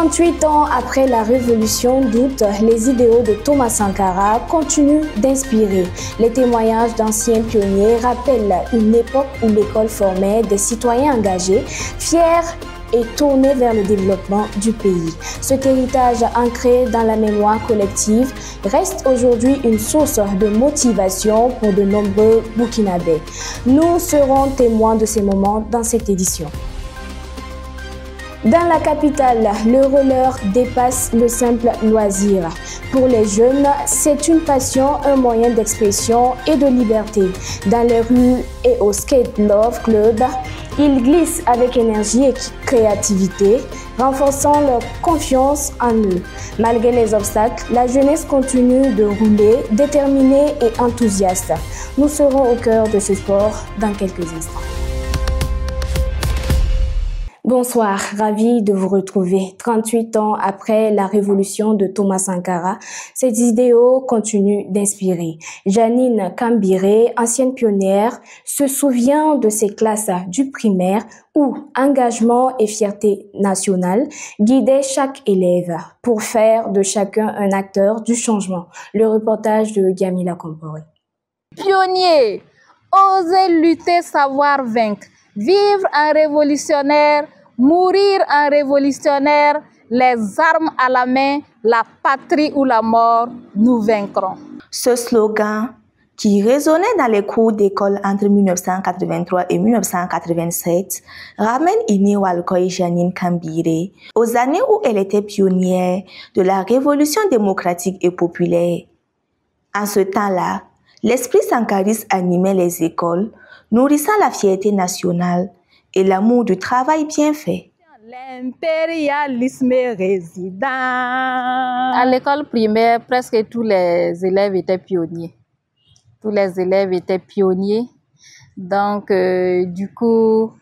38 ans après la révolution d'août, les idéaux de Thomas Sankara continuent d'inspirer. Les témoignages d'anciens pionniers rappellent une époque où l'école formait des citoyens engagés, fiers et tournés vers le développement du pays. Cet héritage ancré dans la mémoire collective reste aujourd'hui une source de motivation pour de nombreux Burkinabés. Nous serons témoins de ces moments dans cette édition. Dans la capitale, le roller dépasse le simple loisir. Pour les jeunes, c'est une passion, un moyen d'expression et de liberté. Dans les rues et au Skate Love Club, ils glissent avec énergie et créativité, renforçant leur confiance en eux. Malgré les obstacles, la jeunesse continue de rouler, déterminée et enthousiaste. Nous serons au cœur de ce sport dans quelques instants. Bonsoir, ravi de vous retrouver. 38 ans après la révolution de Thomas Sankara, ces idéaux continuent d'inspirer. Janine Kambiré, ancienne pionnière, se souvient de ses classes du primaire où engagement et fierté nationale guidaient chaque élève pour faire de chacun un acteur du changement. Le reportage de Gamila Komporé. Pionnier, oser lutter, savoir vaincre, vivre un révolutionnaire, mourir un révolutionnaire, les armes à la main, la patrie ou la mort, nous vaincrons. Ce slogan, qui résonnait dans les cours d'école entre 1983 et 1987, ramène Ini Walkoy Janine Kambiré aux années où elle était pionnière de la révolution démocratique et populaire. En ce temps-là, l'esprit sankariste animait les écoles, nourrissant la fierté nationale et l'amour du travail bien fait. L'impérialisme résident. À l'école primaire, presque tous les élèves étaient pionniers. Tous les élèves étaient pionniers. Donc, du coup,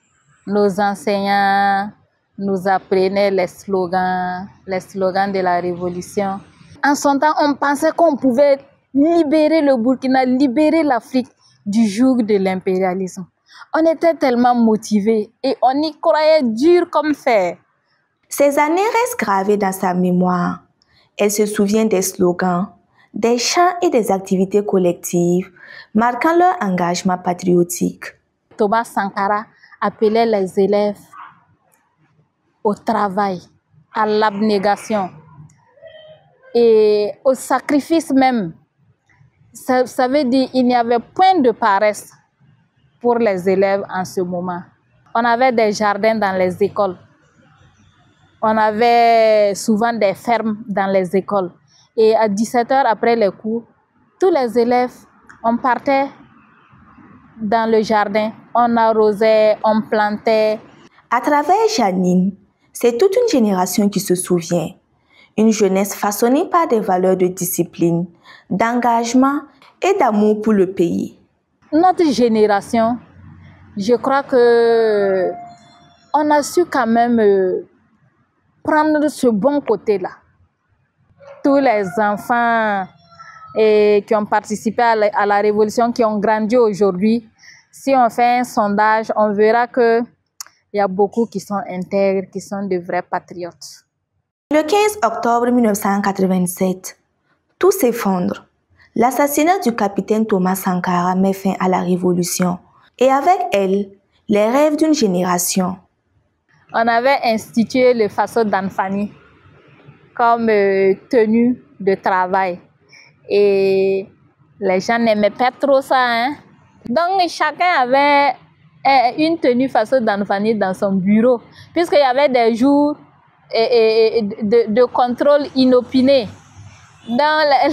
nos enseignants nous apprenaient les slogans de la révolution. En son temps, on pensait qu'on pouvait libérer le Burkina, libérer l'Afrique du joug de l'impérialisme. On était tellement motivés et on y croyait dur comme fer. Ces années restent gravées dans sa mémoire. Elle se souvient des slogans, des chants et des activités collectives, marquant leur engagement patriotique. Thomas Sankara appelait les élèves au travail, à l'abnégation et au sacrifice même. Ça veut dire qu'il n'y avait point de paresse pour les élèves en ce moment. On avait des jardins dans les écoles. On avait souvent des fermes dans les écoles. Et à 17 h après les cours, tous les élèves, on partait dans le jardin. On arrosait, on plantait. À travers Janine, c'est toute une génération qui se souvient. Une jeunesse façonnée par des valeurs de discipline, d'engagement et d'amour pour le pays. Notre génération, je crois que on a su quand même prendre ce bon côté-là. Tous les enfants qui ont participé à la révolution, qui ont grandi aujourd'hui, si on fait un sondage, on verra qu'il y a beaucoup qui sont intègres, qui sont de vrais patriotes. Le 15 octobre 1987, tout s'effondre. L'assassinat du capitaine Thomas Sankara met fin à la révolution et avec elle, les rêves d'une génération. On avait institué le faso d'Anfani comme tenue de travail et les gens n'aimaient pas trop ça. Hein? Donc chacun avait une tenue faso d'Anfani dans son bureau puisqu'il y avait des jours de contrôle inopiné. Donc,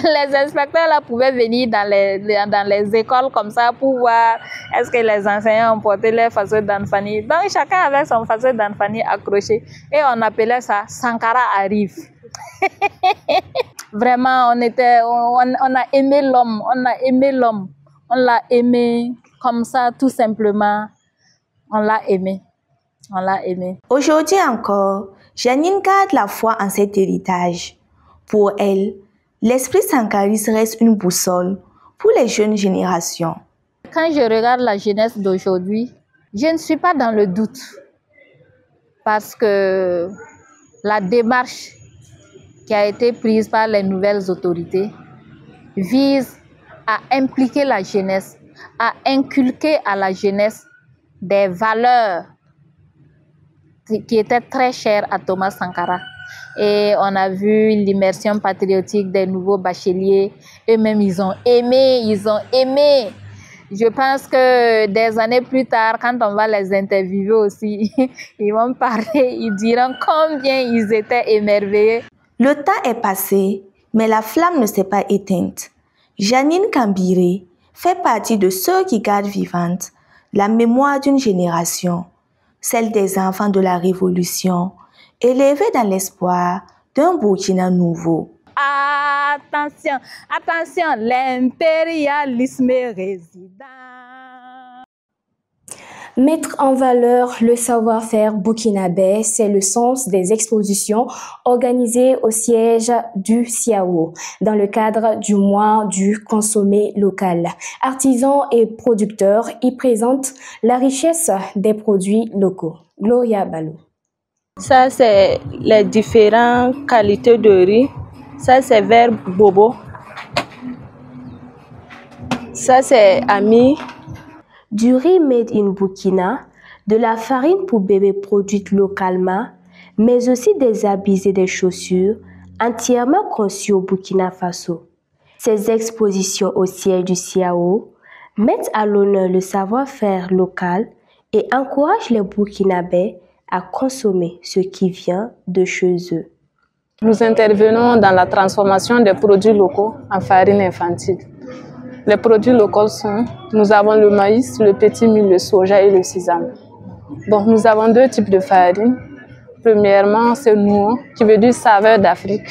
les inspecteurs là pouvaient venir dans les écoles comme ça pour voir est-ce que les enseignants ont porté leur faso d'Anfani. Donc, chacun avait son faso d'Anfani accroché et on appelait ça Sankara arrive. Vraiment, on a aimé l'homme, on l'a aimé comme ça tout simplement, on l'a aimé. Aujourd'hui encore, Janine garde la foi en cet héritage. Pour elle, l'esprit sankariste reste une boussole pour les jeunes générations. Quand je regarde la jeunesse d'aujourd'hui, je ne suis pas dans le doute. Parce que la démarche qui a été prise par les nouvelles autorités vise à impliquer la jeunesse, à inculquer à la jeunesse des valeurs qui étaient très chères à Thomas Sankara. Et on a vu l'immersion patriotique des nouveaux bacheliers. Eux-mêmes, ils ont aimé. Je pense que des années plus tard, quand on va les interviewer aussi, ils vont parler, ils diront combien ils étaient émerveillés. Le temps est passé, mais la flamme ne s'est pas éteinte. Janine Kambire fait partie de ceux qui gardent vivante la mémoire d'une génération, celle des enfants de la Révolution, élevés dans l'espoir d'un Burkina nouveau. Attention, attention, l'impérialisme résident. Mettre en valeur le savoir-faire burkinabé, c'est le sens des expositions organisées au siège du CIAO dans le cadre du mois du consommé local. Artisans et producteurs y présentent la richesse des produits locaux. Gloria Balou. Ça, c'est les différentes qualités de riz. Ça, c'est vert bobo. Ça, c'est ami. Du riz made in Burkina, de la farine pour bébés produite localement, mais aussi des habits et des chaussures entièrement conçus au Burkina Faso. Ces expositions au siège du CIAO mettent à l'honneur le savoir-faire local et encouragent les Burkinabés à consommer ce qui vient de chez eux. Nous intervenons dans la transformation des produits locaux en farine infantile. Les produits locaux sont, nous avons le maïs, le petit mil, le soja et le sésame. Bon, nous avons deux types de farine. Premièrement, c'est Nouo, qui veut dire saveur d'Afrique,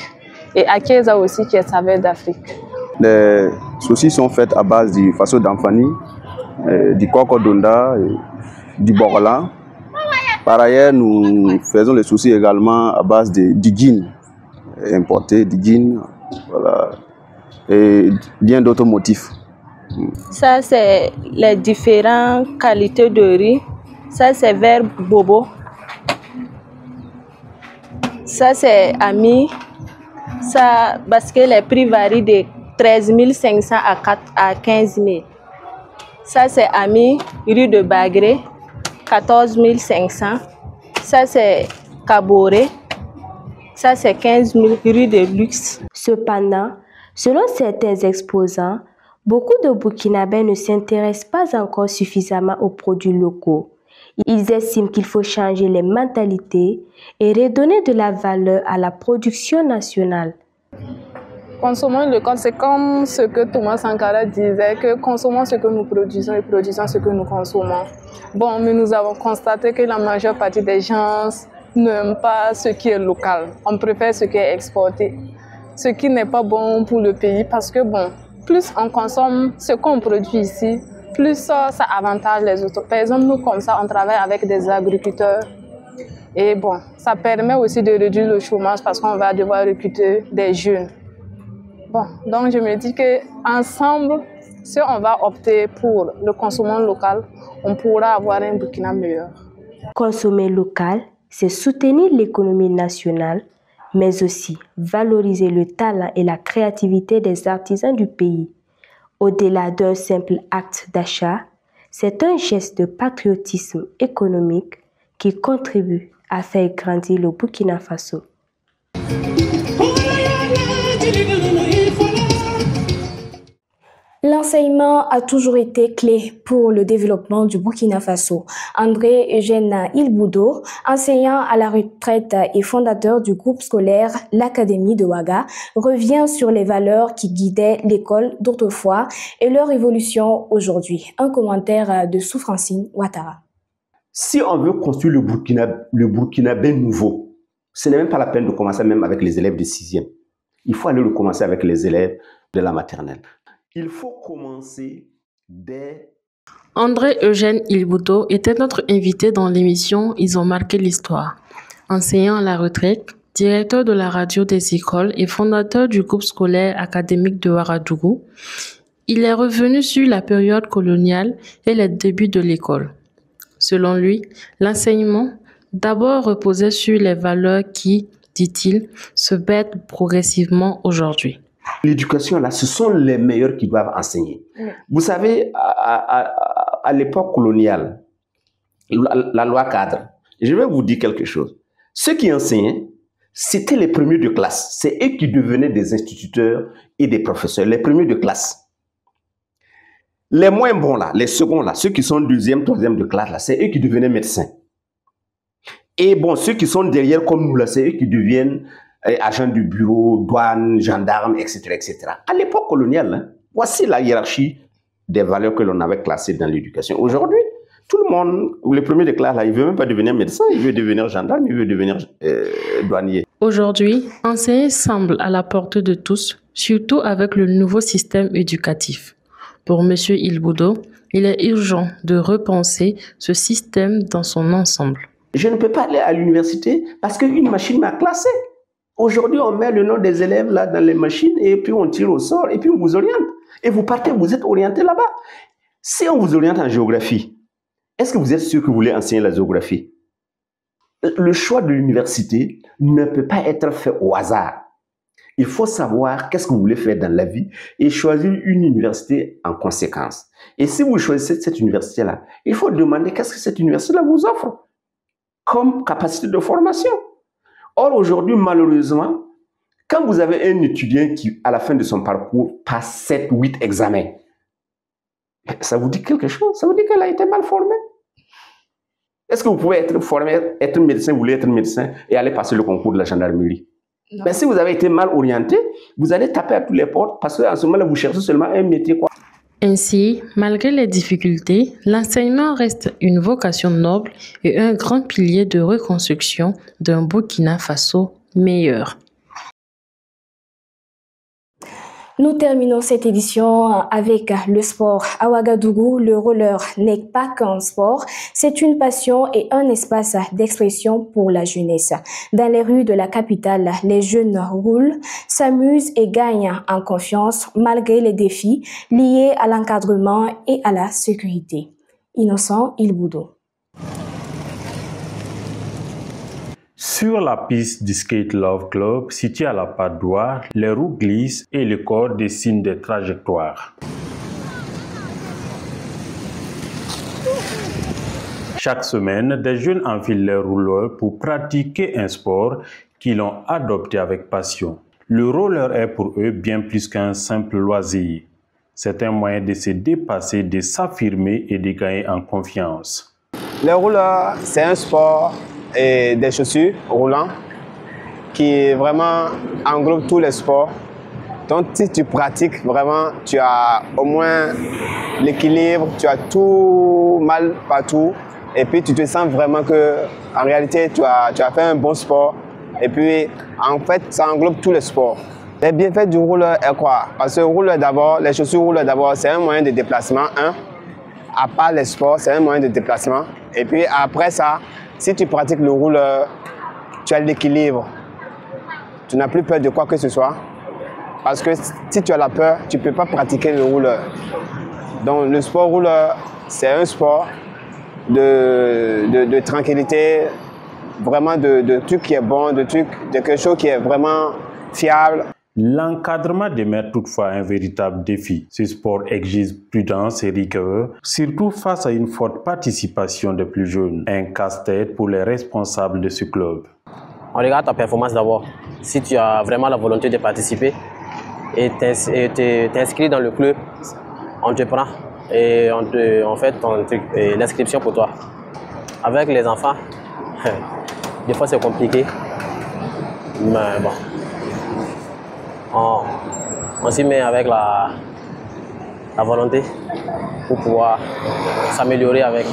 et Akeza aussi, qui est saveur d'Afrique. Les saucisses sont faites à base du faso d'Amfani, du cocodonda, du borla. Par ailleurs, nous faisons les saucisses également à base du gin, importé, du gin, voilà, et bien d'autres motifs. Ça, c'est les différentes qualités de riz. Ça, c'est vert bobo. Ça, c'est ami. Ça, parce que les prix varient de 13 500 à 15 000. Ça, c'est ami, riz de Bagré, 14 500. Ça, c'est Kaboré. Ça, c'est 15 000 riz de luxe. Cependant, selon certains exposants, beaucoup de Burkinabés ne s'intéressent pas encore suffisamment aux produits locaux. Ils estiment qu'il faut changer les mentalités et redonner de la valeur à la production nationale. Consommons local, c'est comme ce que Thomas Sankara disait, que consommons ce que nous produisons et produisons ce que nous consommons. Bon, mais nous avons constaté que la majeure partie des gens n'aiment pas ce qui est local. On préfère ce qui est exporté, ce qui n'est pas bon pour le pays parce que bon, plus on consomme ce qu'on produit ici, plus ça avantage les autres. Par exemple, nous comme ça, on travaille avec des agriculteurs. Et bon, ça permet aussi de réduire le chômage parce qu'on va devoir recruter des jeunes. Bon, donc je me dis qu'ensemble, si on va opter pour le consommation local, on pourra avoir un Burkina meilleur. Consommer local, c'est soutenir l'économie nationale, mais aussi valoriser le talent et la créativité des artisans du pays. Au-delà d'un simple acte d'achat, c'est un geste de patriotisme économique qui contribue à faire grandir le Burkina Faso. L'enseignement a toujours été clé pour le développement du Burkina Faso. André Eugène Ilboudo, enseignant à la retraite et fondateur du groupe scolaire l'Académie de Ouaga, revient sur les valeurs qui guidaient l'école d'autrefois et leur évolution aujourd'hui. Un commentaire de Soufrancine Ouattara. Si on veut construire le Burkinabé nouveau, ce n'est même pas la peine de commencer même avec les élèves de 6e. Il faut aller le commencer avec les élèves de la maternelle. Il faut commencer dès... André Eugène Ilboudo était notre invité dans l'émission Ils ont marqué l'histoire. Enseignant à la retraite, directeur de la radio des écoles et fondateur du groupe scolaire académique de Ouagadougou, il est revenu sur la période coloniale et les débuts de l'école. Selon lui, l'enseignement d'abord reposait sur les valeurs qui dit-il, se perdent progressivement aujourd'hui. L'éducation, là, ce sont les meilleurs qui doivent enseigner. Vous savez, à l'époque coloniale, la loi cadre, je vais vous dire quelque chose. Ceux qui enseignaient, c'était les premiers de classe. C'est eux qui devenaient des instituteurs et des professeurs, les premiers de classe. Les moins bons, là, les seconds, là, ceux qui sont deuxième, troisième de classe, là, c'est eux qui devenaient médecins. Et bon, ceux qui sont derrière comme nous, là, c'est eux qui deviennent agents du bureau, douane, gendarmes, etc., etc. À l'époque coloniale, hein, voici la hiérarchie des valeurs que l'on avait classées dans l'éducation. Aujourd'hui, tout le monde, les premiers de classe, là, il ne veut même pas devenir médecin, il veut devenir gendarme, il veut devenir douanier. Aujourd'hui, enseigner semble à la portée de tous, surtout avec le nouveau système éducatif. Pour M. Ilboudo, il est urgent de repenser ce système dans son ensemble. Je ne peux pas aller à l'université parce qu'une machine m'a classé. Aujourd'hui, on met le nom des élèves là dans les machines et puis on tire au sort et puis on vous oriente. Et vous partez, vous êtes orienté là-bas. Si on vous oriente en géographie, est-ce que vous êtes sûr que vous voulez enseigner la géographie? Le choix de l'université ne peut pas être fait au hasard. Il faut savoir qu'est-ce que vous voulez faire dans la vie et choisir une université en conséquence. Et si vous choisissez cette université-là, il faut demander qu'est-ce que cette université-là vous offre comme capacité de formation. Or, aujourd'hui, malheureusement, quand vous avez un étudiant qui, à la fin de son parcours, passe 7 ou 8 examens, ça vous dit quelque chose? Ça vous dit qu'elle a été mal formée? Est-ce que vous pouvez être formé, être médecin, vous voulez être médecin et aller passer le concours de la gendarmerie? Mais si vous avez été mal orienté, vous allez taper à toutes les portes parce qu'en ce moment-là, vous cherchez seulement un métier. Ainsi, malgré les difficultés, l'enseignement reste une vocation noble et un grand pilier de reconstruction d'un Burkina Faso meilleur. Nous terminons cette édition avec le sport. À Ouagadougou, le roller n'est pas qu'un sport, c'est une passion et un espace d'expression pour la jeunesse. Dans les rues de la capitale, les jeunes roulent, s'amusent et gagnent en confiance malgré les défis liés à l'encadrement et à la sécurité. Innocent Ilboudo. Sur la piste du Skate Love Club, située à la Padoue, les roues glissent et le corps dessine des trajectoires. Chaque semaine, des jeunes enfilent les rouleurs pour pratiquer un sport qu'ils ont adopté avec passion. Le roller est pour eux bien plus qu'un simple loisir. C'est un moyen de se dépasser, de s'affirmer et de gagner en confiance. Le roller, c'est un sport et des chaussures roulantes qui vraiment englobe tous les sports. Donc si tu pratiques vraiment, tu as au moins l'équilibre, tu as tout mal partout et puis tu te sens vraiment que en réalité tu as fait un bon sport et puis en fait ça englobe tous les sports. Les bienfaits du roller est quoi? Parce que le roller d'abord, les chaussures roller d'abord, c'est un moyen de déplacement. À part les sports, c'est un moyen de déplacement. Et puis après ça, si tu pratiques le roller, tu as l'équilibre. Tu n'as plus peur de quoi que ce soit. Parce que si tu as la peur, tu ne peux pas pratiquer le roller. Donc le sport roller, c'est un sport de tranquillité, vraiment de trucs qui est bon, de quelque chose qui est vraiment fiable. L'encadrement demeure toutefois un véritable défi. Ce sport exige prudence et rigueur, surtout face à une forte participation des plus jeunes. Un casse-tête pour les responsables de ce club. On regarde ta performance d'abord. Si tu as vraiment la volonté de participer et t'inscris dans le club, on te prend et on fait l'inscription pour toi. Avec les enfants, des fois c'est compliqué, mais bon. On s'y met avec la volonté pour pouvoir s'améliorer avec.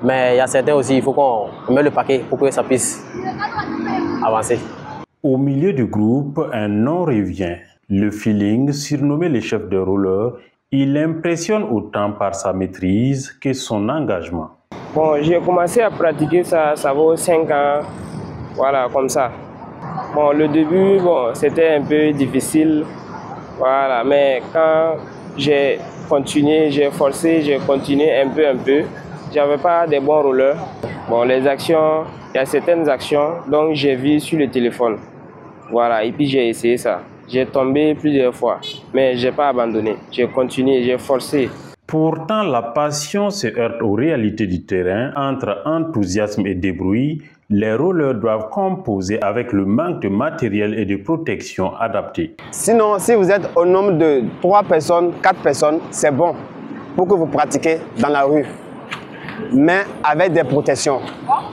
Mais il y a certains aussi, il faut qu'on mette le paquet pour que ça puisse avancer. Au milieu du groupe, un nom revient. Le feeling, surnommé le chef de roller, il impressionne autant par sa maîtrise que son engagement. Bon, j'ai commencé à pratiquer ça vaut 5 ans, voilà, comme ça. Bon, le début, bon, c'était un peu difficile, voilà, mais quand j'ai continué, j'ai forcé, j'ai continué un peu, j'avais pas des bons rollers. Bon, les actions, il y a certaines actions dont j'ai vu sur le téléphone. Voilà, et puis j'ai essayé ça. J'ai tombé plusieurs fois, mais je n'ai pas abandonné. J'ai continué, j'ai forcé. Pourtant, la passion se heurte aux réalités du terrain. Entre enthousiasme et débrouille, les rollers doivent composer avec le manque de matériel et de protection adaptés. Sinon, si vous êtes au nombre de 3 personnes, 4 personnes, c'est bon pour que vous pratiquiez dans la rue. Mais avec des protections.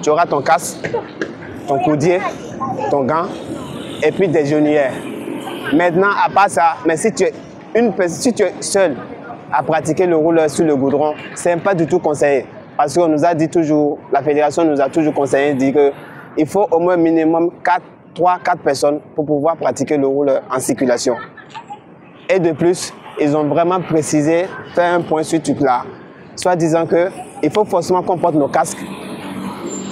Tu auras ton casque, ton coudier, ton gant et puis des genouillères. Maintenant, à part ça, mais si tu es seul à pratiquer le roller sur le goudron, ce n'est pas du tout conseillé. Parce qu'on nous a dit toujours, la fédération nous a toujours conseillé de dire qu'il faut au moins minimum 3-4 personnes pour pouvoir pratiquer le roller en circulation. Et de plus, ils ont vraiment précisé, fait un point sur tout là, soit disant qu'il faut forcément qu'on porte nos casques,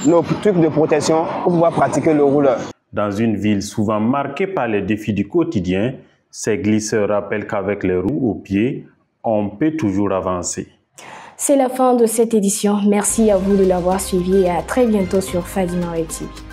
nos trucs de protection pour pouvoir pratiquer le roller. Dans une ville souvent marquée par les défis du quotidien, ces glisseurs rappellent qu'avec les roues aux pieds, on peut toujours avancer. C'est la fin de cette édition. Merci à vous de l'avoir suivi et à très bientôt sur Fadima Web TV.